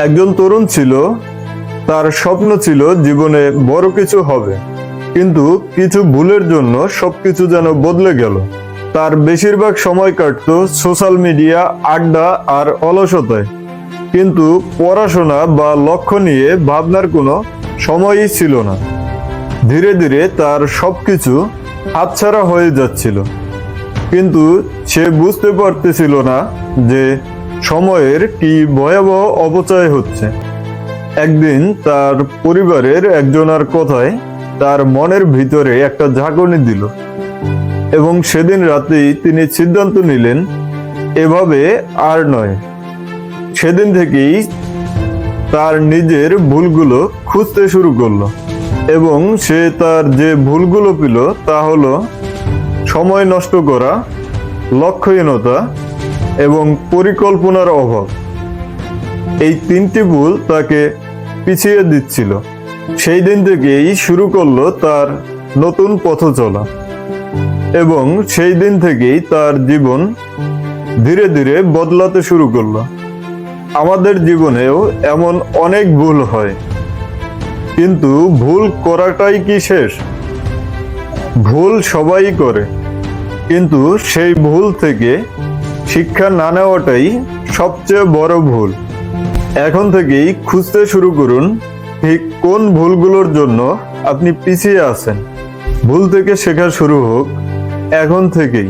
একজন তরুণ ছিল, তার স্বপ্ন ছিল জীবনে বড় কিছু হবে, কিন্তু কিছু ভুলের জন্য সবকিছু যেন বদলে গেল। তার বেশিরভাগ সময় কাটতো সোশ্যাল মিডিয়া, আড্ডা আর অলসতায়, কিন্তু পড়াশোনা বা লক্ষ্য নিয়ে ভাবনার কোনো সময়ই ছিল না। ধীরে ধীরে তার সবকিছু হাতছাড়া হয়ে যাচ্ছিল, কিন্তু সে বুঝতে পারতেছিল না যে সময়ের কি ভয়াবহ অপচয় হচ্ছে। একদিন তার পরিবারের একজনের কথায় তার মনের ভিতরে একটা ঝাঁকুনি দিল, এবং সেদিন রাতেই তিনি সিদ্ধান্ত নিলেন, এভাবে আর নয়। সেদিন থেকেই তার নিজের ভুলগুলো খুঁজতে শুরু করলো, এবং সে তার যে ভুলগুলো পেল তা হলো সময় নষ্ট করা, লক্ষ্যহীনতা এবং পরিকল্পনার অভাব। এই তিনটি ভুল তাকে পিছিয়ে দিচ্ছিল। সেই দিন থেকেই শুরু করলো তার নতুন পথ চলা, এবং সেই দিন থেকেই তার জীবন ধীরে ধীরে বদলাতে শুরু করলো। আমাদের জীবনেও এমন অনেক ভুল হয়, কিন্তু ভুল করাটাই কি শেষ? ভুল সবাই করে, কিন্তু সেই ভুল থেকে শিক্ষা না নেওয়াটাই সবচেয়ে বড় ভুল। এখন থেকেই খুঁজতে শুরু করুন ঠিক কোন ভুলগুলোর জন্য আপনি পিছিয়ে আছেন। ভুল থেকে শেখা শুরু হোক এখন থেকেই।